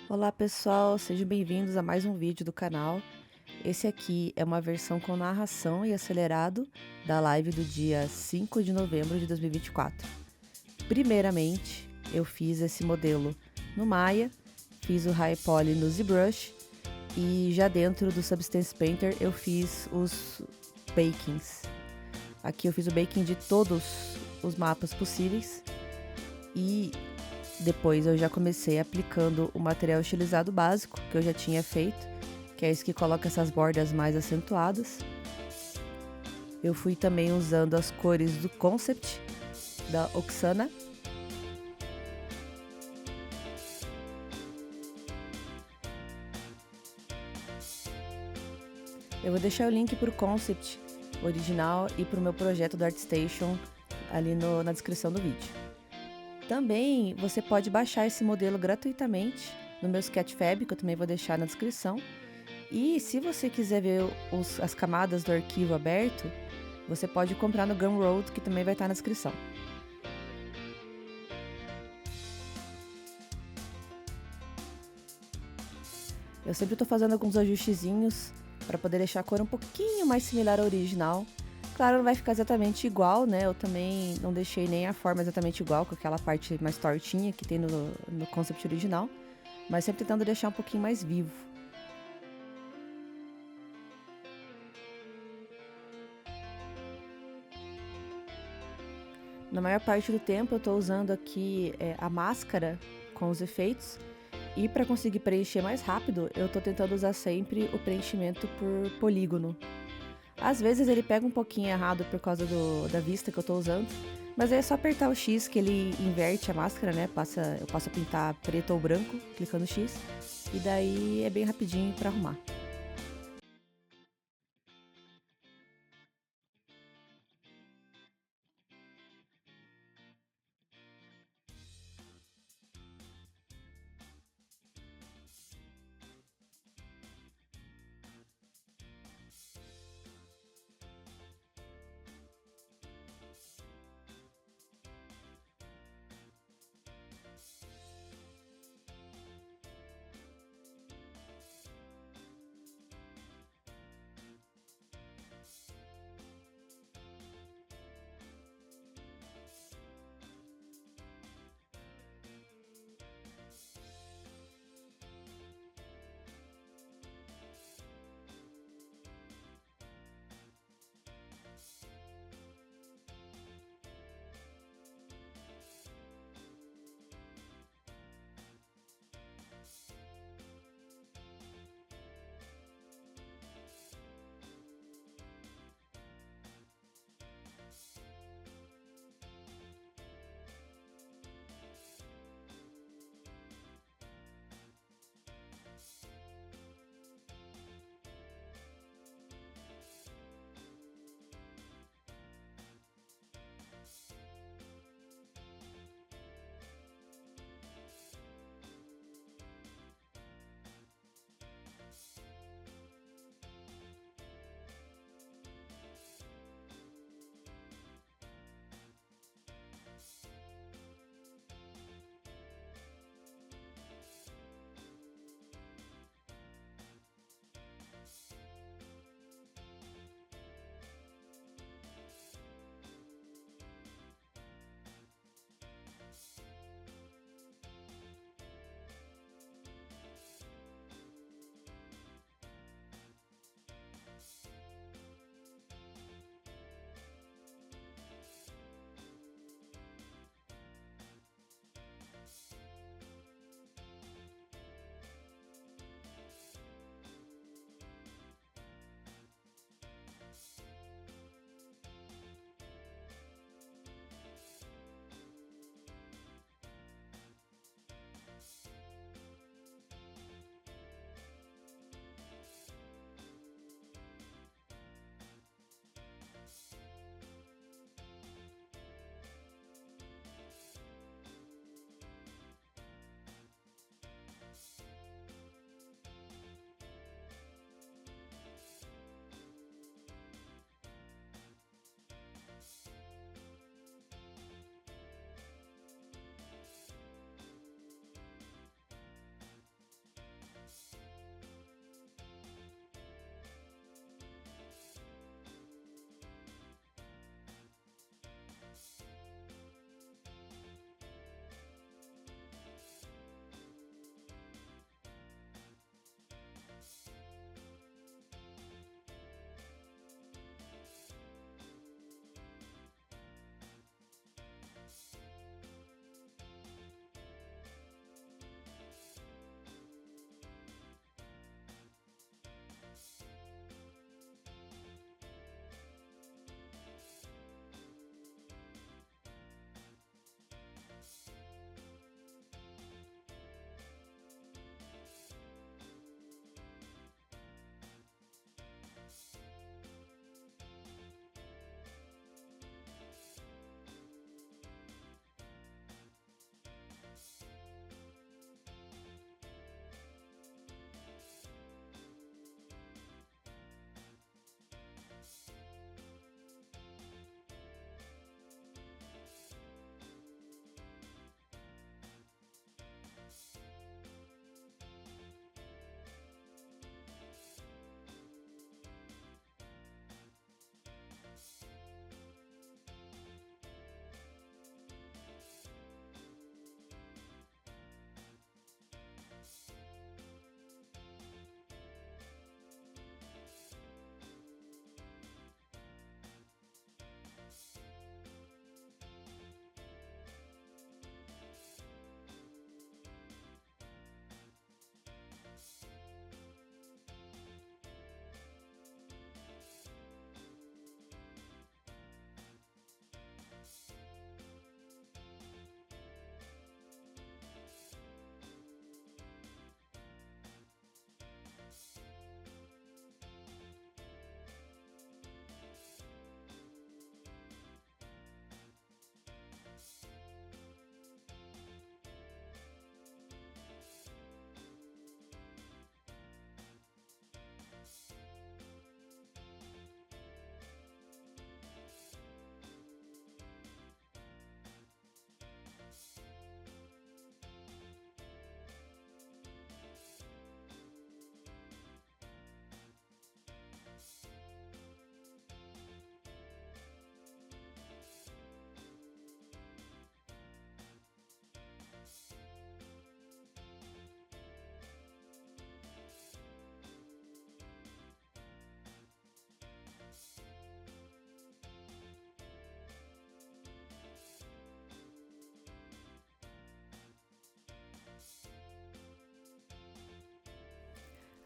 Olá pessoal, sejam bem-vindos a mais um vídeo do canal. Esse aqui é uma versão com narração e acelerado da live do dia 5 de novembro de 2024. Primeiramente, eu fiz esse modelo no Maya, fiz o High Poly no ZBrush e já dentro do Substance Painter eu fiz os bakings. Aqui eu fiz o baking de todos os mapas possíveis e depois eu já comecei aplicando o material estilizado básico que eu já tinha feito, que é esse que coloca essas bordas mais acentuadas. Eu fui também usando as cores do Concept da Oksana. Eu vou deixar o link para o Concept original e para o meu projeto do ArtStation ali na descrição do vídeo. Também você pode baixar esse modelo gratuitamente no meu Sketchfab, que eu também vou deixar na descrição. E se você quiser ver as camadas do arquivo aberto, você pode comprar no Gumroad, que também vai estar na descrição. Eu sempre estou fazendo alguns ajustezinhos para poder deixar a cor um pouquinho mais similar ao original. Claro, não vai ficar exatamente igual, né? Eu também não deixei nem a forma exatamente igual, com aquela parte mais tortinha que tem no concept original, mas sempre tentando deixar um pouquinho mais vivo. Na maior parte do tempo eu estou usando aqui a máscara com os efeitos. E para conseguir preencher mais rápido, eu estou tentando usar sempre o preenchimento por polígono. Às vezes ele pega um pouquinho errado por causa da vista que eu estou usando, mas aí é só apertar o X que ele inverte a máscara, né? Eu passo a pintar preto ou branco, clicando X, e daí é bem rapidinho para arrumar.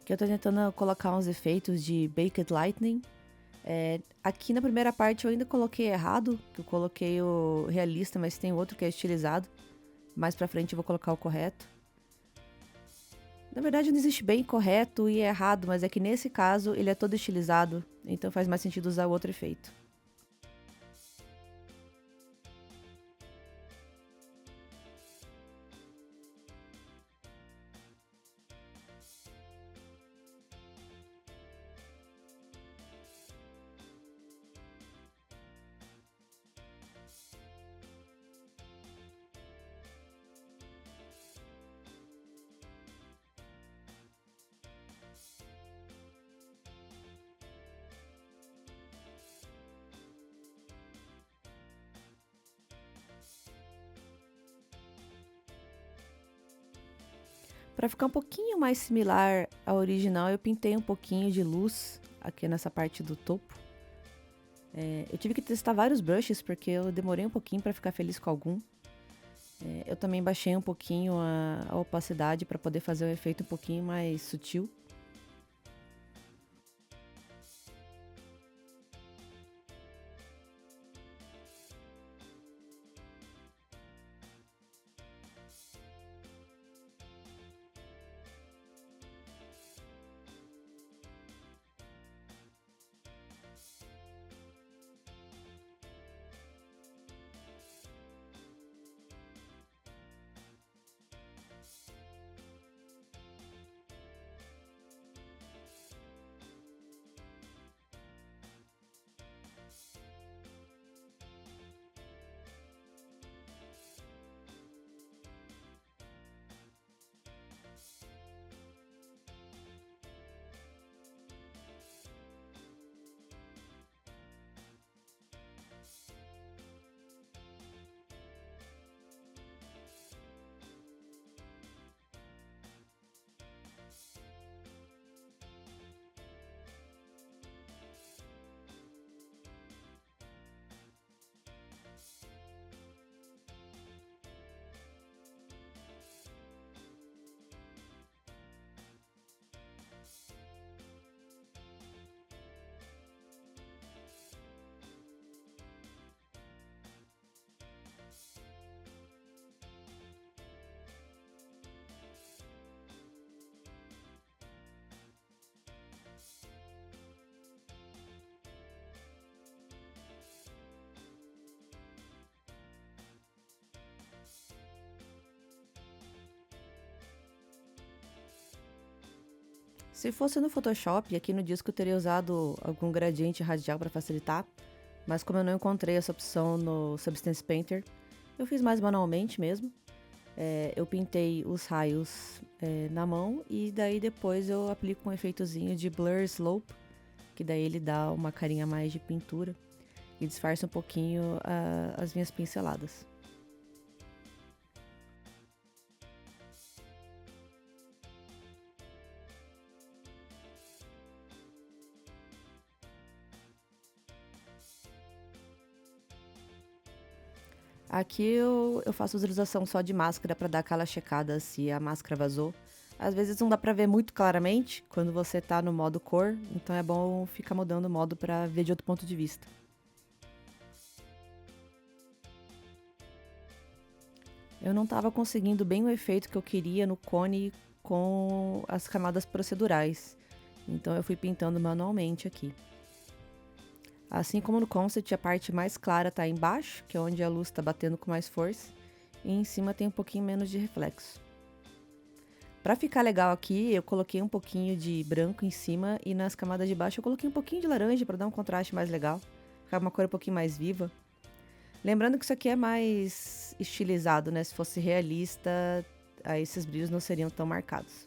que eu tô tentando colocar uns efeitos de Baked Lightning. Aqui na primeira parte eu ainda coloquei errado, que eu coloquei o realista, mas tem outro que é estilizado. Mais pra frente eu vou colocar o correto. Na verdade não existe bem correto e errado, mas é que nesse caso ele é todo estilizado, então faz mais sentido usar o outro efeito. Para ficar um pouquinho mais similar ao original, eu pintei um pouquinho de luz aqui nessa parte do topo. Eu tive que testar vários brushes porque eu demorei um pouquinho para ficar feliz com algum. Eu também baixei um pouquinho a opacidade para poder fazer um efeito um pouquinho mais sutil. Se fosse no Photoshop, aqui no disco eu teria usado algum gradiente radial para facilitar, mas como eu não encontrei essa opção no Substance Painter, eu fiz mais manualmente mesmo. Eu pintei os raios na mão e daí depois eu aplico um efeitozinho de Blur Slope, que daí ele dá uma carinha mais de pintura e disfarça um pouquinho as minhas pinceladas. Aqui eu faço utilização só de máscara para dar aquela checada se a máscara vazou. Às vezes não dá pra ver muito claramente quando você tá no modo cor, então é bom ficar mudando o modo pra ver de outro ponto de vista. Eu não tava conseguindo bem o efeito que eu queria no cone com as camadas procedurais, então eu fui pintando manualmente aqui. Assim como no concept, a parte mais clara tá embaixo, que é onde a luz tá batendo com mais força, e em cima tem um pouquinho menos de reflexo. Pra ficar legal aqui, eu coloquei um pouquinho de branco em cima e nas camadas de baixo eu coloquei um pouquinho de laranja para dar um contraste mais legal, ficar uma cor um pouquinho mais viva. Lembrando que isso aqui é mais estilizado, né? Se fosse realista, aí esses brilhos não seriam tão marcados.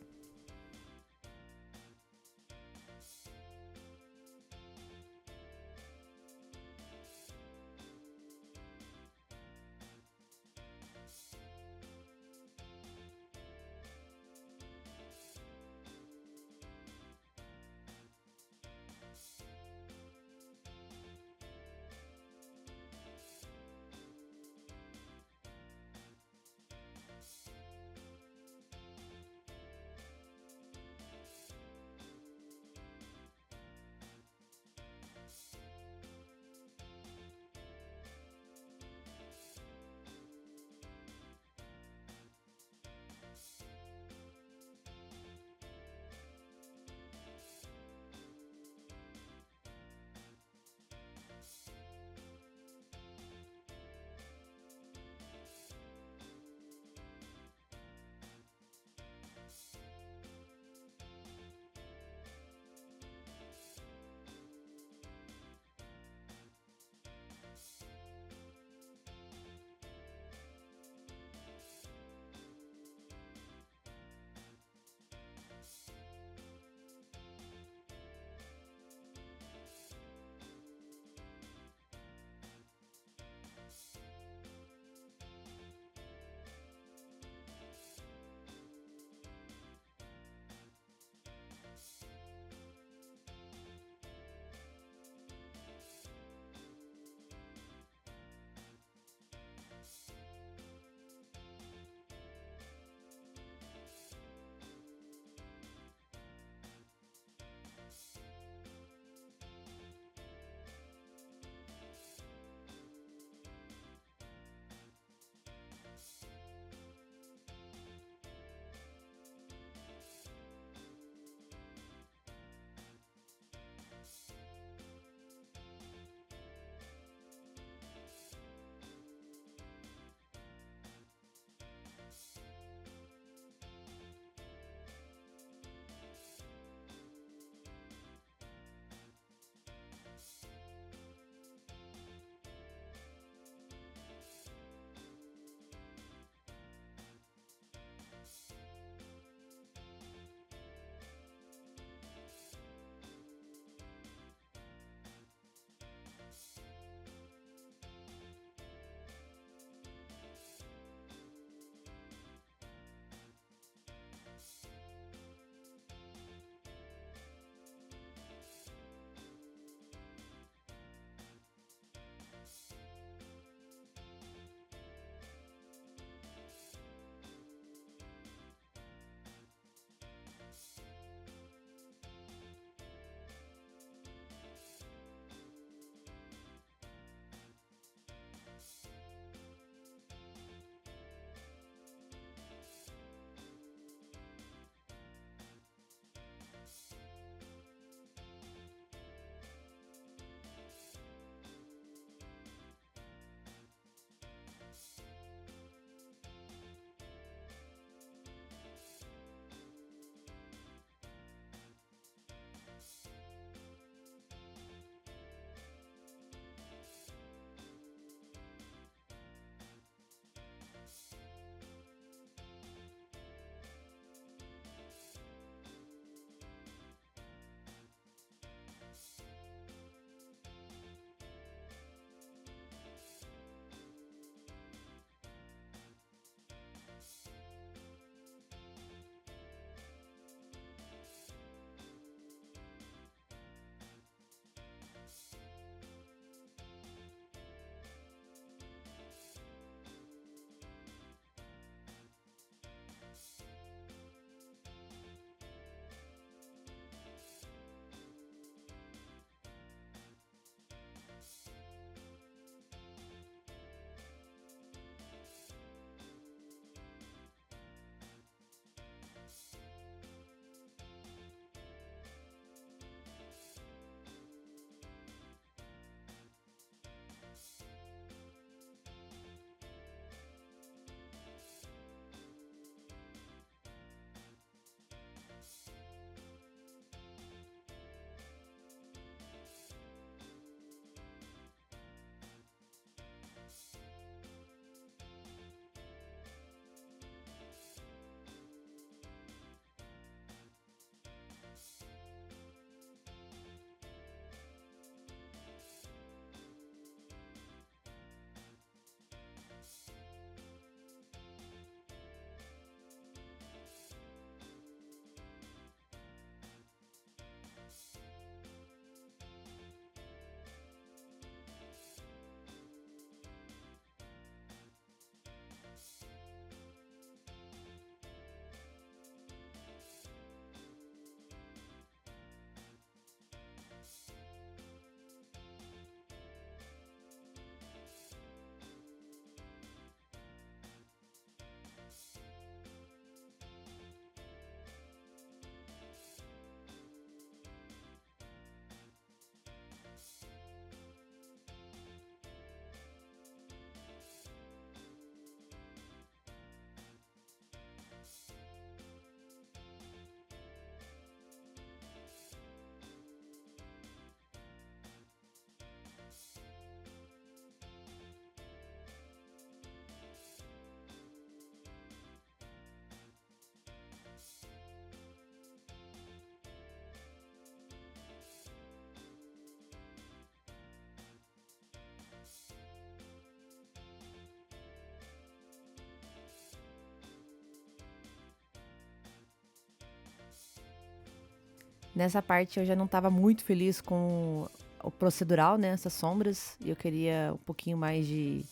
Nessa parte eu já não estava muito feliz com o procedural, né? Essas sombras. E eu queria um pouquinho mais de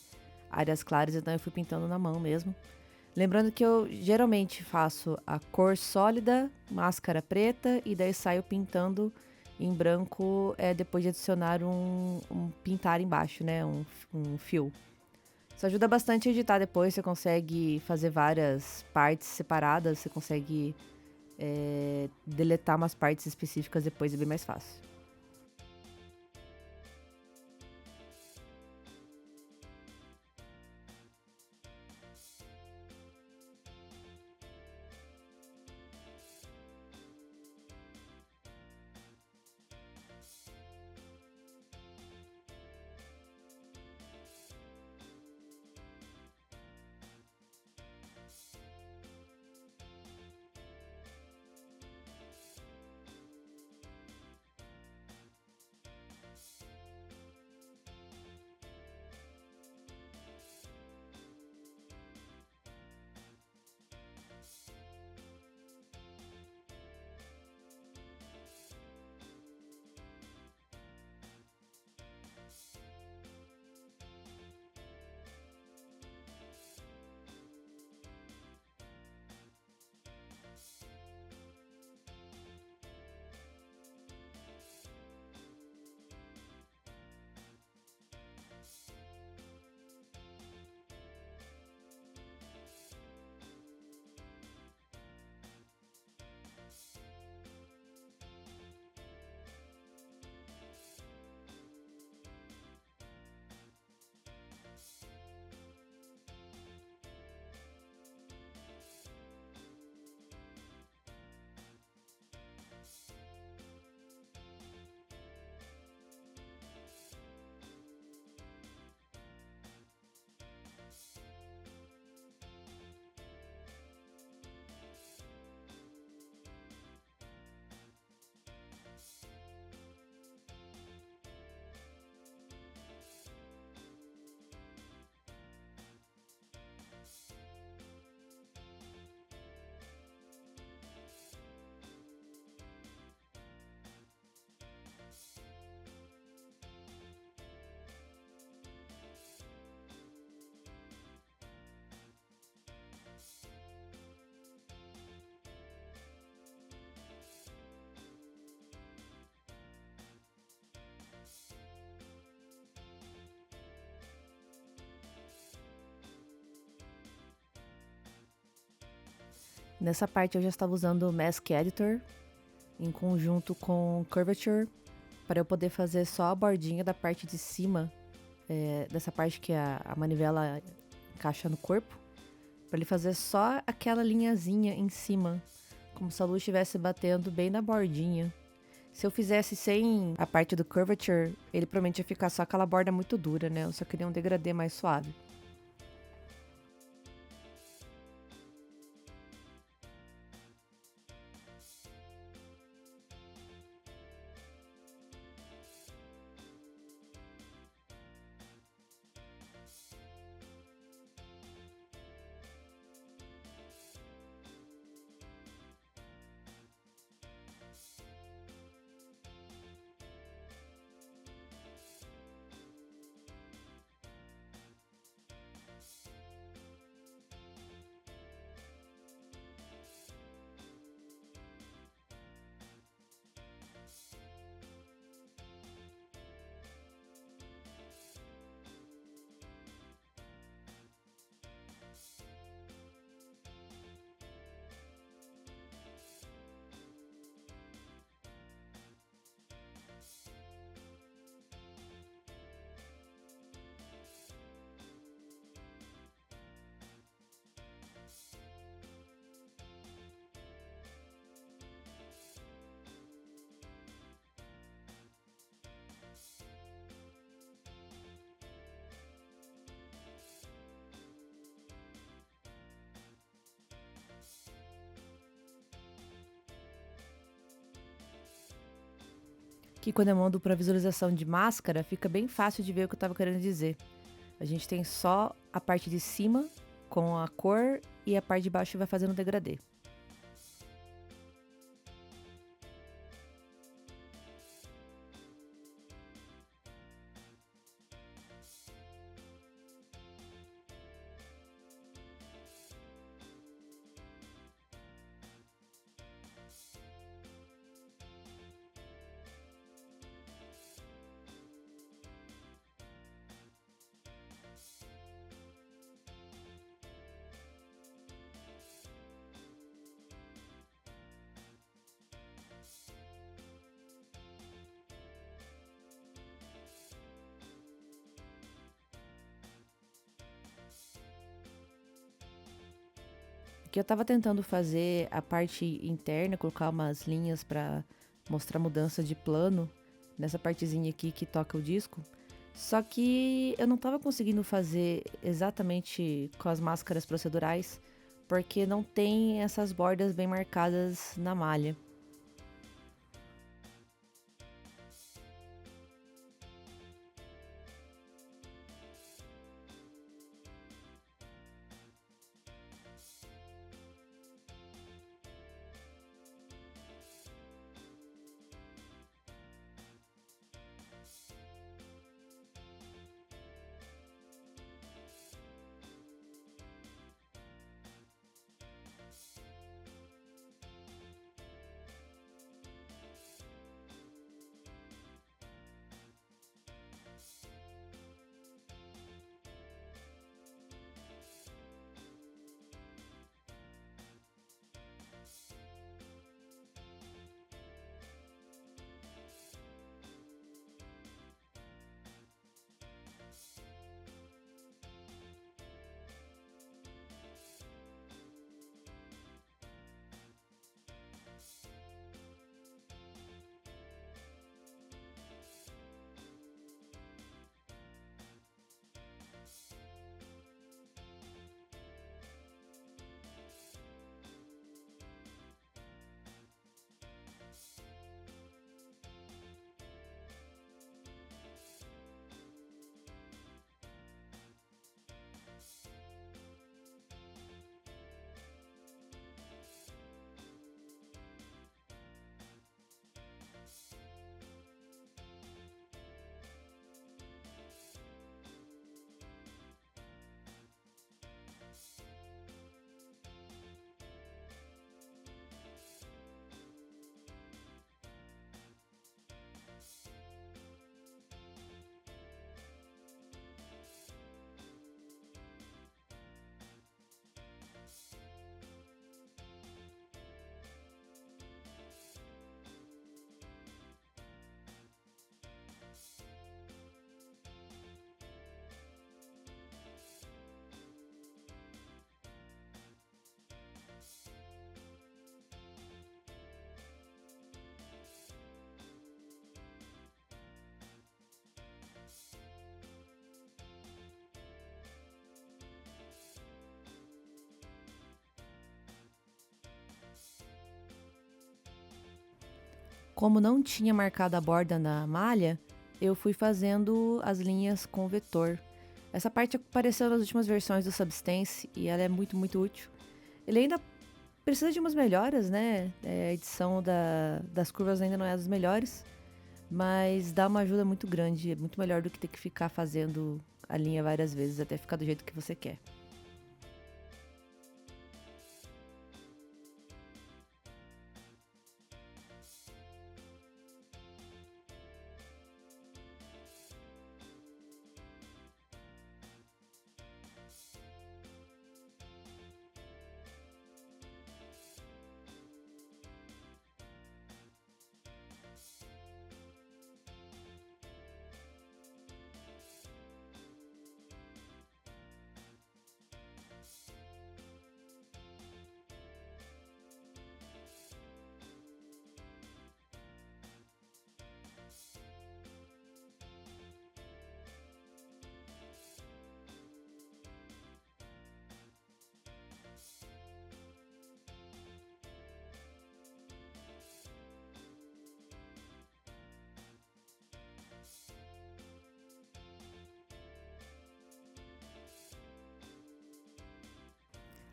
áreas claras, então eu fui pintando na mão mesmo. Lembrando que eu geralmente faço a cor sólida, máscara preta, e daí saio pintando em branco depois de adicionar um pintar embaixo, né? Um fio. Isso ajuda bastante a editar depois, você consegue fazer várias partes separadas, você consegue deletar umas partes específicas depois, é bem mais fácil. Nessa parte eu já estava usando o Mask Editor em conjunto com Curvature para eu poder fazer só a bordinha da parte de cima, dessa parte que a manivela encaixa no corpo, para ele fazer só aquela linhazinha em cima, como se a luz estivesse batendo bem na bordinha. Se eu fizesse sem a parte do Curvature, ele provavelmente ia ficar só aquela borda muito dura, né? Eu só queria um degradê mais suave. Que quando eu mando para visualização de máscara, fica bem fácil de ver o que eu estava querendo dizer. A gente tem só a parte de cima com a cor e a parte de baixo vai fazendo degradê. Que eu tava tentando fazer a parte interna, colocar umas linhas pra mostrar mudança de plano nessa partezinha aqui que toca o disco. Só que eu não tava conseguindo fazer exatamente com as máscaras procedurais, porque não tem essas bordas bem marcadas na malha. Como não tinha marcado a borda na malha, eu fui fazendo as linhas com vetor. Essa parte apareceu nas últimas versões do Substance e ela é muito, muito útil. Ele ainda precisa de umas melhoras, né? A edição das curvas ainda não é das melhores, mas dá uma ajuda muito grande. É muito melhor do que ter que ficar fazendo a linha várias vezes até ficar do jeito que você quer.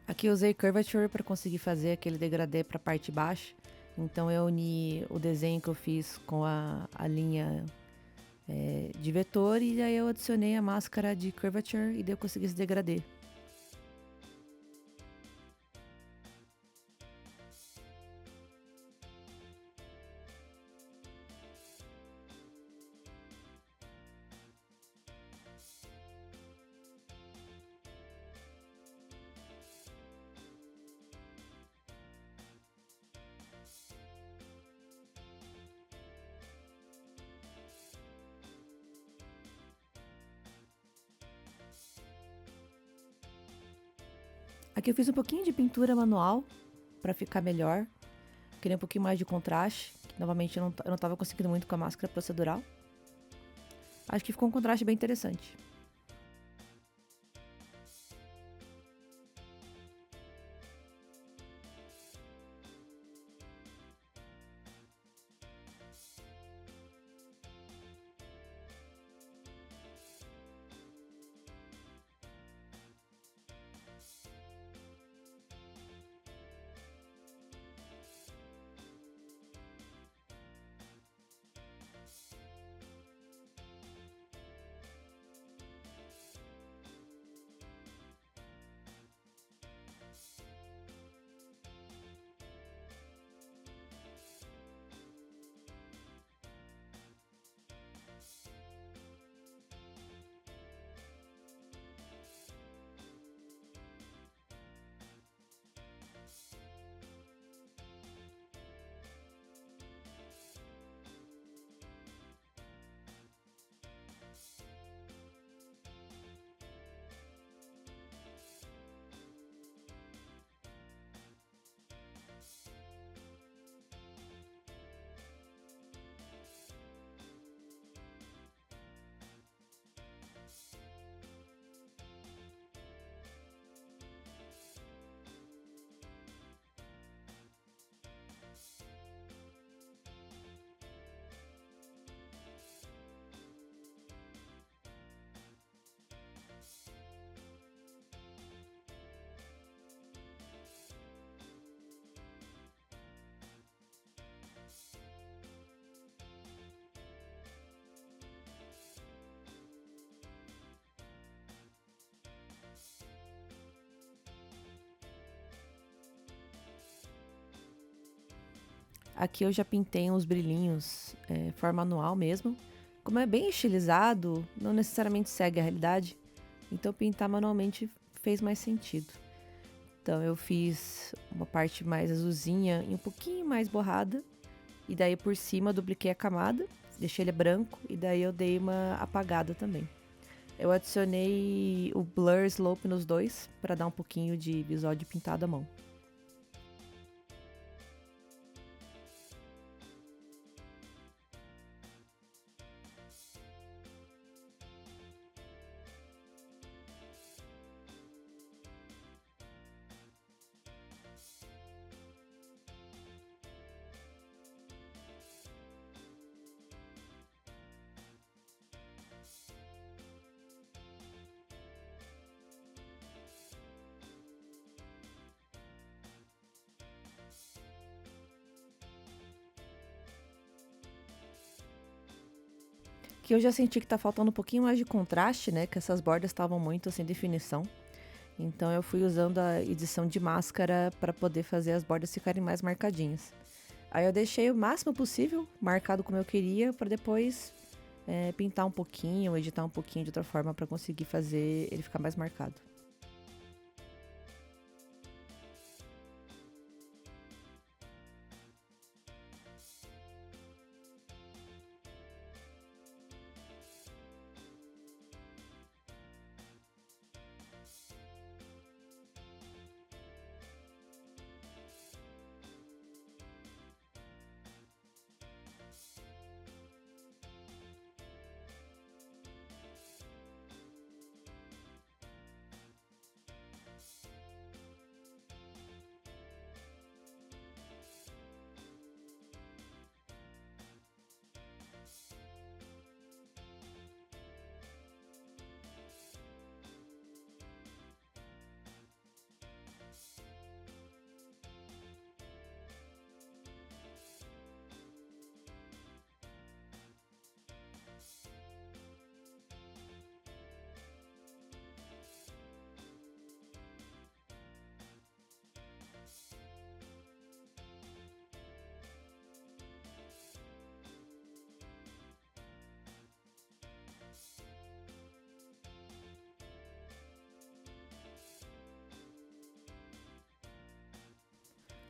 Aqui eu usei Curvature para conseguir fazer aquele degradê para a parte baixa. Então eu uni o desenho que eu fiz com a linha de vetor e aí eu adicionei a máscara de Curvature e daí eu consegui esse degradê. Aqui eu fiz um pouquinho de pintura manual para ficar melhor. Queria um pouquinho mais de contraste, que novamente eu não tava conseguindo muito com a máscara procedural. Acho que ficou um contraste bem interessante. Aqui eu já pintei uns brilhinhos, forma manual mesmo. Como é bem estilizado, não necessariamente segue a realidade, então pintar manualmente fez mais sentido. Então eu fiz uma parte mais azulzinha e um pouquinho mais borrada, e daí por cima eu dupliquei a camada, deixei ele branco e daí eu dei uma apagada também. Eu adicionei o Blur Slope nos dois para dar um pouquinho de visual de pintado à mão. Que eu já senti que tá faltando um pouquinho mais de contraste, né? Que essas bordas estavam muito sem definição. Então eu fui usando a edição de máscara para poder fazer as bordas ficarem mais marcadinhas. Aí eu deixei o máximo possível marcado como eu queria para depois pintar um pouquinho, editar um pouquinho de outra forma para conseguir fazer ele ficar mais marcado.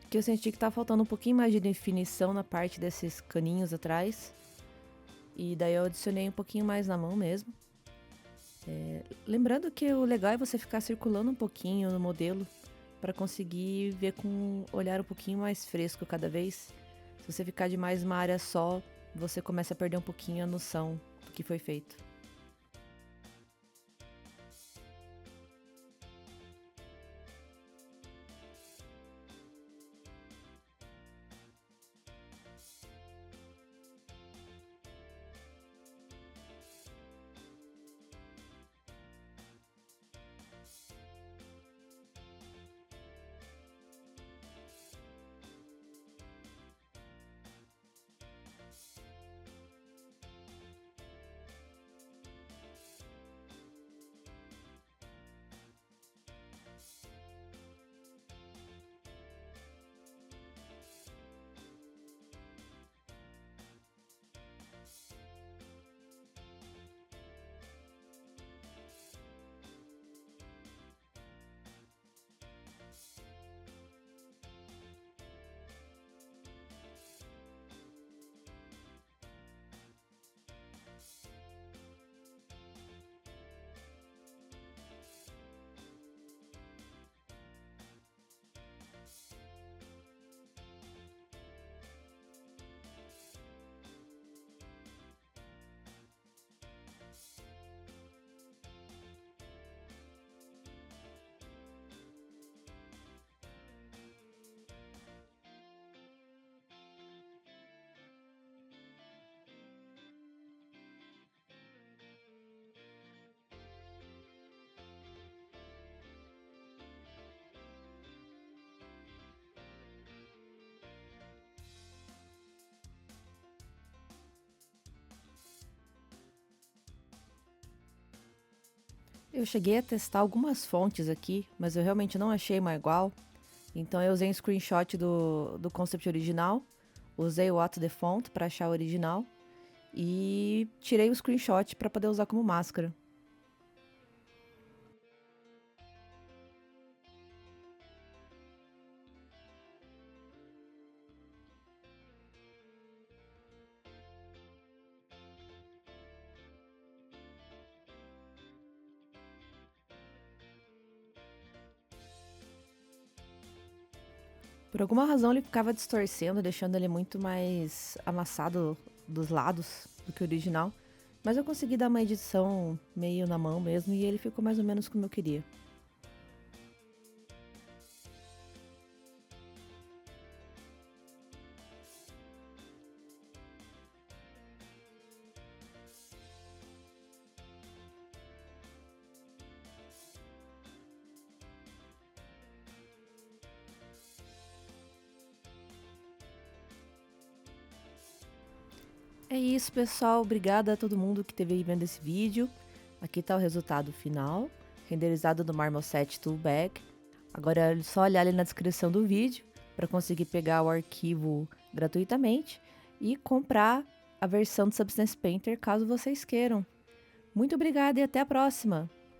Que eu senti que tá faltando um pouquinho mais de definição na parte desses caninhos atrás. E daí eu adicionei um pouquinho mais na mão mesmo. Lembrando que o legal é você ficar circulando um pouquinho no modelo para conseguir ver com um olhar um pouquinho mais fresco cada vez. Se você ficar demais numa área só, você começa a perder um pouquinho a noção do que foi feito. Eu cheguei a testar algumas fontes aqui, mas eu realmente não achei uma igual. Então eu usei um screenshot do concept original, usei o What the Font para achar o original e tirei o screenshot para poder usar como máscara. Por alguma razão ele ficava distorcendo, deixando ele muito mais amassado dos lados do que o original. Mas eu consegui dar uma edição meio na mão mesmo e ele ficou mais ou menos como eu queria. É isso, pessoal. Obrigada a todo mundo que esteve vendo esse vídeo. Aqui está o resultado final, renderizado no Marmoset Toolbag. Agora é só olhar ali na descrição do vídeo para conseguir pegar o arquivo gratuitamente e comprar a versão do Substance Painter caso vocês queiram. Muito obrigada e até a próxima!